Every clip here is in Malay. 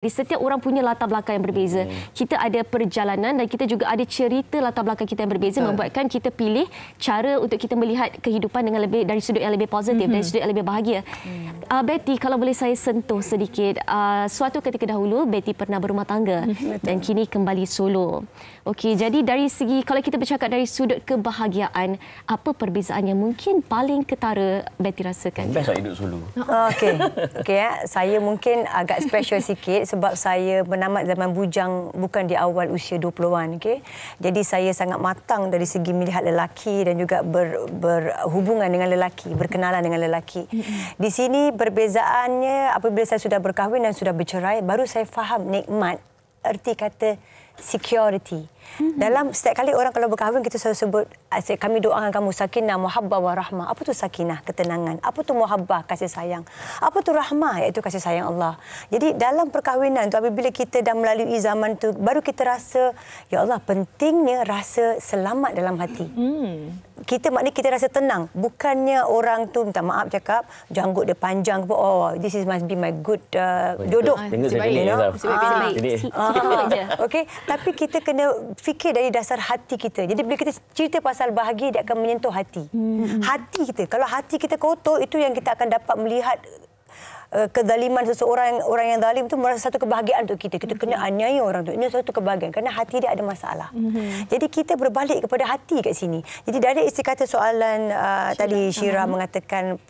Setiap orang punya latar belakang yang berbeza. Kita ada perjalanan dan kita juga ada cerita latar belakang kita yang berbeza, membuatkan kita pilih cara untuk kita melihat kehidupan dengan lebih dari sudut yang lebih positif, dari sudut yang lebih bahagia. Betty, kalau boleh saya sentuh sedikit, suatu ketika dahulu Betty pernah berumah tangga dan kini kembali solo. Okey, jadi dari segi, kalau kita bercakap dari sudut kebahagiaan, apa perbezaan yang mungkin paling ketara Betty rasakan? Best lah hidup solo. Okey. Saya mungkin agak special sikit sebab saya menamat zaman bujang bukan di awal usia 20-an. Jadi saya sangat matang dari segi melihat lelaki dan juga berhubungan dengan lelaki, berkenalan dengan lelaki. Di sini perbezaannya apabila saya sudah berkahwin dan sudah bercerai, baru saya faham nikmat erti kata security. Dalam setiap kali orang kalau berkahwin, kita selalu sebut, kami doakan kamu sakinah, muhabbah, warahmah. Apa tu sakinah? Ketenangan. Apa tu muhabbah? Kasih sayang. Apa tu rahmah? Iaitu kasih sayang Allah. Jadi dalam perkahwinan tu, apabila kita dah melalui zaman tu, baru kita rasa, ya Allah, pentingnya rasa selamat dalam hati. Maknanya kita rasa tenang. Bukannya orang tu, minta maaf cakap, janggut dia panjang, oh, this is must be my good jodoh. Okey, tapi kita kena fikir dari dasar hati kita. Jadi bila kita cerita pasal bahagia, dia akan menyentuh hati. Hati kita. Kalau hati kita kotor, itu yang kita akan dapat melihat kezaliman seseorang, orang yang zalim itu merasa satu kebahagiaan untuk kita. Kita kena aniaya orang tu. Ini satu kebahagiaan kerana hati dia ada masalah. Jadi kita berbalik kepada hati kat sini. Jadi dari isteri kata soalan tadi Syira mengatakan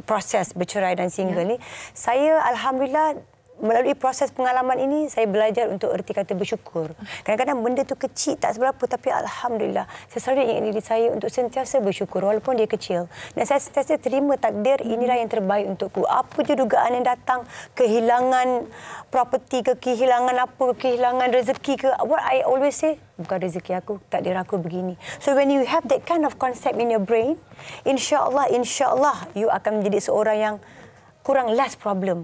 proses bercerai dan single ni, saya alhamdulillah melalui proses pengalaman ini, saya belajar untuk erti kata bersyukur. Kadang-kadang benda tu kecil, tak seberapa, tapi alhamdulillah, saya selalu ingat diri saya untuk sentiasa bersyukur walaupun dia kecil. Dan saya sentiasa terima takdir, inilah yang terbaik untukku. Apa je dugaan yang datang, kehilangan properti ke, kehilangan apa, kehilangan rezeki ke, what I always say, bukan rezeki aku, takdir aku begini. So when you have that kind of concept in your brain, insya-Allah you akan menjadi seorang yang kurang less problem.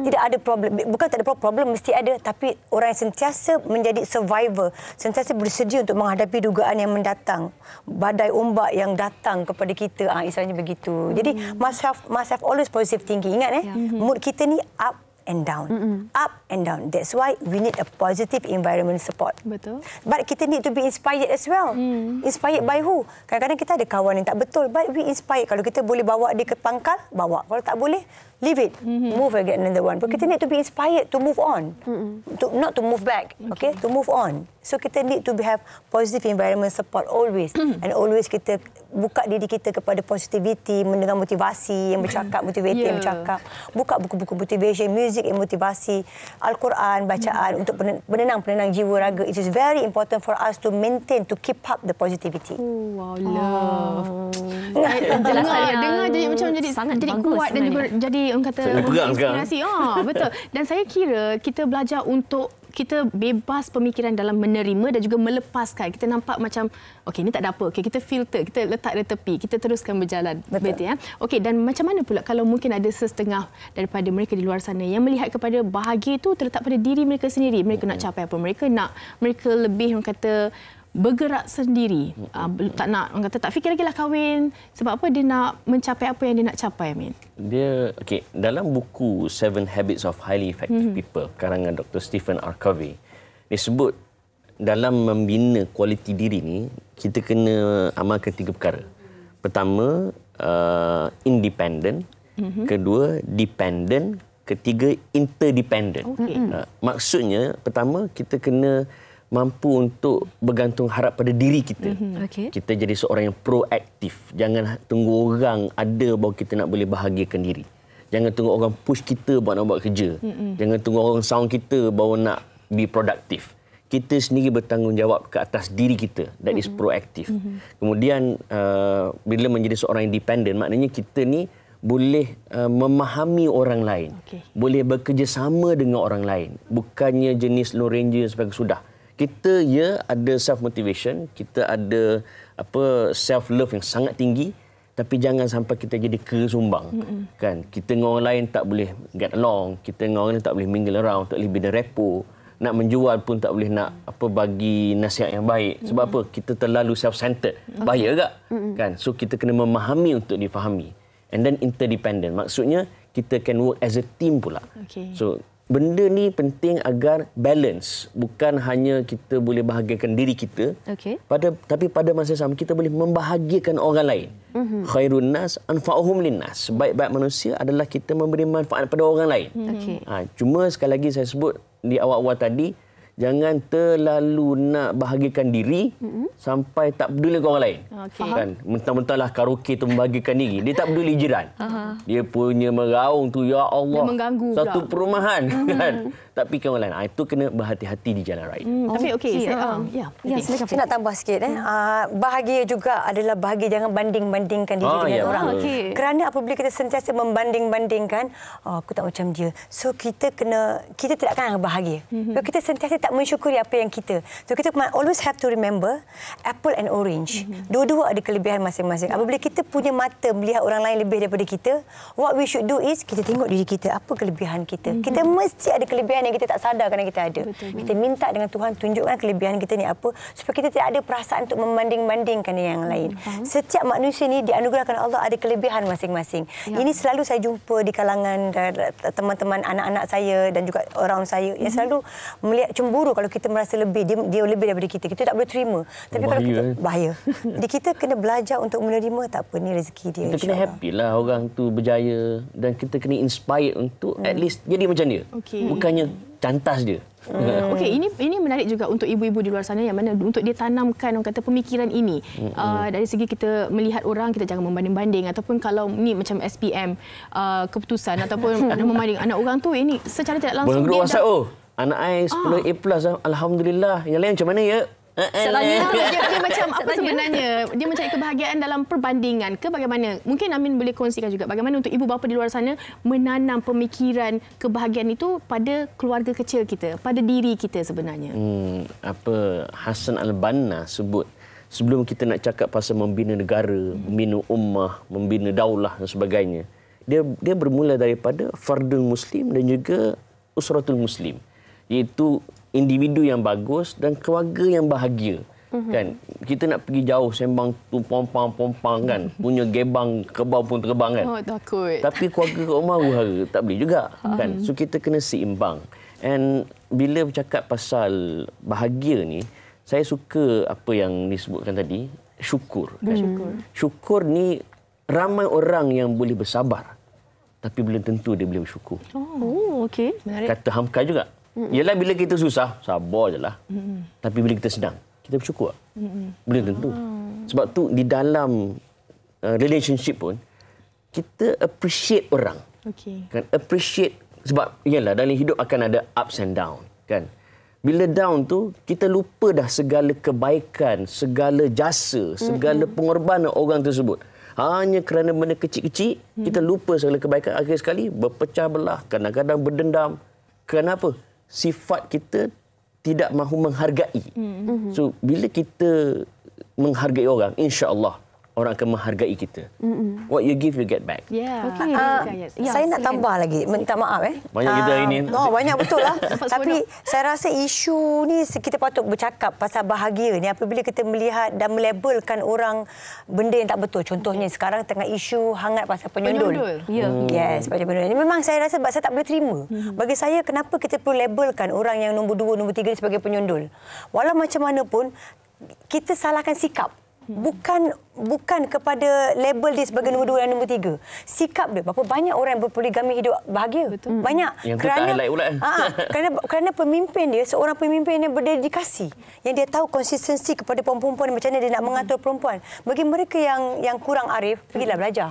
Tidak ada problem. Bukan tak ada problem, mesti ada. Tapi orang yang sentiasa menjadi survivor, sentiasa bersedia untuk menghadapi dugaan yang mendatang. Badai ombak yang datang kepada kita. Istilahnya begitu. Jadi, must have always positive thinking. Ingat, mood kita ni up and down. Up and down. That's why we need a positive environment support. Betul. But kita need to be inspired as well. Inspired by who? Kadang-kadang kita ada kawan yang tak betul. But we inspired. Kalau kita boleh bawa dia ke pangkal, bawa. Kalau tak boleh, leave it. Move and get another one. But kita need to be inspired to move on. Not to move back. Okay? To move on. So kita need to have positive environment support always. And always kita buka diri kita kepada positivity, mendengar motivasi yang bercakap, motivate yang bercakap. Buka buku-buku motivation, music yang motivasi, Al-Quran, bacaan untuk penenang jiwa raga. It is very important for us to maintain, to keep up the positivity. Wow, love. Dengar jadi macam jadi kuat dan juga jadi orang kata inspirasi. Betul. Dan saya kira kita belajar untuk kita bebas pemikiran dalam menerima dan juga melepaskan. Kita nampak macam, okey, ini tak ada apa. Okey, kita filter, kita letak di tepi, kita teruskan berjalan. Betul. Okey, dan macam mana pula kalau mungkin ada setengah daripada mereka di luar sana yang melihat kepada bahagia itu terletak pada diri mereka sendiri. Mereka nak capai apa? Mereka lebih, orang kata, bergerak sendiri. Orang kata tak fikir lagi lah kahwin. Sebab apa dia nak mencapai apa yang dia nak capai, Amin? Dalam buku 7 Habits of Highly Effective People karangan Dr. Stephen R. Covey, dia sebut dalam membina kualiti diri ni, kita kena amalkan 3 perkara. Pertama, independent. Kedua, dependent. Ketiga, interdependent. Maksudnya, pertama, kita kena mampu untuk bergantung harap pada diri kita. Kita jadi seorang yang proaktif. Jangan tunggu orang ada bahawa kita nak boleh bahagiakan diri. Jangan tunggu orang push kita buat nak buat kerja. Jangan tunggu orang sound kita bahawa nak be produktif. Kita sendiri bertanggungjawab ke atas diri kita. That is proaktif. Kemudian, bila menjadi seorang independent, maknanya kita ni boleh memahami orang lain. Boleh bekerjasama dengan orang lain. Bukannya jenis Lone Ranger sebagai sudah. Kita ada self motivation, kita ada self love yang sangat tinggi, tapi jangan sampai kita jadi kesumbang. Kan, kita dengan orang lain tak boleh get along, kita dengan orang lain tak boleh mingle around, tak boleh be the repo, nak menjual pun tak boleh nak bagi nasihat yang baik. Sebab apa? Kita terlalu self centered. Bahaya tak? Kan? So kita kena memahami untuk difahami. And then interdependent. Maksudnya kita can work as a team pula. So benda ni penting agar balance. Bukan hanya kita boleh bahagiakan diri kita, tapi pada masa sama kita boleh membahagiakan orang lain. Khairun nas anfa'uhum linnas. Sebaik-baik manusia adalah kita memberi manfaat pada orang lain. Cuma sekali lagi saya sebut di awal-awal tadi, jangan terlalu nak bahagikan diri sampai tak peduli dengan orang lain. Kan? Mentang-mentanglah karaoke tu membahagikan diri. Dia tak peduli jiran. Dia punya meraung tu, ya Allah. Dia mengganggu satu pula. Perumahan. Kan? Tak fikir orang lain. Itu kena berhati-hati di jalan raya. Tapi Saya nak tambah sikit. Bahagia juga adalah bahagia. Jangan banding-bandingkan diri dengan orang. Kerana apabila kita sentiasa membanding-bandingkan, aku tak macam dia. So kita tidak akan bahagia. So, kita sentiasa tak mensyukuri apa yang kita. So kita always have to remember apple and orange. Dua-dua ada kelebihan masing-masing. Apabila kita punya mata melihat orang lain lebih daripada kita, what we should do is kita tengok diri kita, apa kelebihan kita. Kita mesti ada kelebihan yang kita tak sadar kerana kita ada. Kita minta dengan Tuhan tunjukkan kelebihan kita ni apa supaya kita tidak ada perasaan untuk membanding-bandingkan dengan yang lain. Setiap manusia ni dianugerahkan Allah ada kelebihan masing-masing. Ini selalu saya jumpa di kalangan teman-teman anak-anak saya dan juga orang saya yang selalu melihat cemburu kalau kita merasa lebih, dia lebih daripada kita. Kita tak boleh terima. Tapi kalau kita bahaya. Jadi kita kena belajar untuk menerima, tak apa, ni rezeki dia. Kita kena happy lah orang tu berjaya dan kita kena inspired untuk at least jadi macam dia. Bukannya cantas dia. Okey, ini menarik juga untuk ibu-ibu di luar sana yang mana untuk dia tanamkan orang kata pemikiran ini. Dari segi kita melihat orang, kita jangan membanding-banding ataupun kalau ni macam SPM keputusan ataupun membanding anak orang tu, ini secara tidak langsung dia anak I 10 A+, alhamdulillah. Yang lain macam mana ya? Dia macam apa sebenarnya? Dia mencari kebahagiaan dalam perbandingan ke bagaimana? Mungkin Amin boleh kongsikan juga bagaimana untuk ibu bapa di luar sana menanam pemikiran kebahagiaan itu pada keluarga kecil kita, pada diri kita sebenarnya. Hasan Al-Banna sebut, sebelum kita nak cakap pasal membina negara, membina ummah, membina daulah dan sebagainya, dia bermula daripada fardul muslim dan juga usratul muslim, iaitu individu yang bagus dan keluarga yang bahagia. Kan, kita nak pergi jauh sembang tu pompang kan, punya gebang kebau pun terbang kan. Takut. Tapi keluarga kat rumah huru-hara tak boleh juga kan. So kita kena seimbang. And bila bercakap pasal bahagia ni, saya suka apa yang disebutkan tadi, syukur kan. Syukur ni ramai orang yang boleh bersabar tapi belum tentu dia boleh bersyukur. Kata Hamka juga. Ialah bila kita susah, sabar je lah. Tapi bila kita senang, kita bersyukur. Belum tentu. Sebab tu di dalam relationship pun, kita appreciate orang. Kan? Appreciate. Sebab ialah dalam hidup akan ada ups and down. Kan? Bila down tu, kita lupa dah segala kebaikan, segala jasa, segala pengorbanan orang tersebut. Hanya kerana benda kecil-kecil, kita lupa segala kebaikan. Akhir sekali berpecah belah. Kadang-kadang berdendam. Kenapa? Sifat kita tidak mahu menghargai. So, bila kita menghargai orang, insya-Allah orang akan menghargai kita. What you give, you get back. Saya nak tambah lagi. Minta maaf. Banyak kita hari ini. Banyak betul lah. Tapi saya rasa isu ni kita patut bercakap pasal bahagia ni apabila kita melihat dan melabelkan orang benda yang tak betul. Contohnya sekarang tengah isu hangat pasal penyundul. Yes, pasal penyundul. Ini memang saya rasa saya tak boleh terima. Bagi saya, kenapa kita perlu labelkan orang yang nombor 2, nombor 3 sebagai penyundul? Walau macam mana pun, kita salahkan sikap. Bukan kepada label dia sebagai nombor 2 dan nombor 3. Sikap dia. Berapa banyak orang yang berpoligami hidup bahagia? Banyak. Yang kerana pemimpin dia, seorang pemimpin yang berdedikasi. Yang dia tahu konsistensi kepada perempuan, macam mana dia nak mengatur perempuan. Bagi mereka yang kurang arif, pergilah belajar.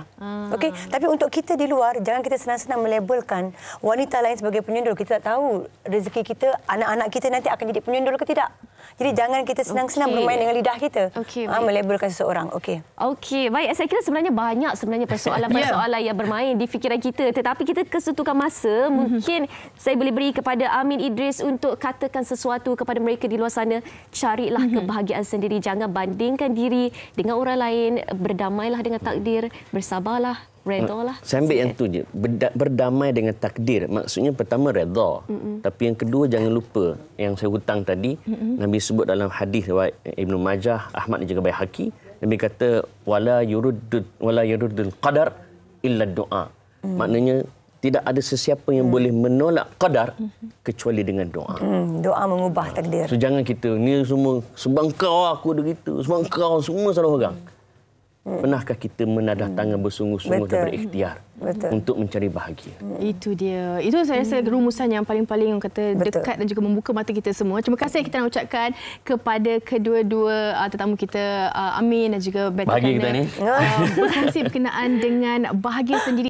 Okey. Tapi untuk kita di luar, jangan kita senang-senang melabelkan wanita lain sebagai penyundul. Kita tak tahu rezeki kita, anak-anak kita nanti akan jadi penyundul ke tidak. Jadi jangan kita senang-senang bermain dengan lidah kita. Melabelkan seseorang. Okey, baik. Saya kira sebenarnya banyak persoalan-persoalan yang bermain di fikiran kita. Tetapi kita kesetukan masa, mungkin saya boleh beri kepada Amin Idris untuk katakan sesuatu kepada mereka di luar sana. Carilah kebahagiaan sendiri. Jangan bandingkan diri dengan orang lain. Berdamailah dengan takdir. Bersabarlah. Redha lah. Saya ambil yang tu je. Berdamai dengan takdir. Maksudnya pertama redha. Tapi yang kedua jangan lupa yang saya hutang tadi. Nabi sebut dalam hadis riwayat Ibnu Majah, Ahmad dan juga Baihaqi. Nabi kata wala yuruddul qadar illa doa. Maknanya tidak ada sesiapa yang boleh menolak qadar kecuali dengan doa. Doa mengubah takdir. So jangan kita ni semua sebab kau aku ada gitu, sebab kau semua salah orang. Pernahkah kita menadah tangan bersungguh-sungguh dan berikhtiar untuk mencari bahagia? Itu dia. Itu saya rasa rumusan yang paling-paling kata dekat dan juga membuka mata kita semua. Terima kasih kita nak ucapkan kepada kedua-dua tetamu kita, Amin dan juga Betty, bahagia kita ni. Berkongsi berkenaan dengan bahagia sendiri.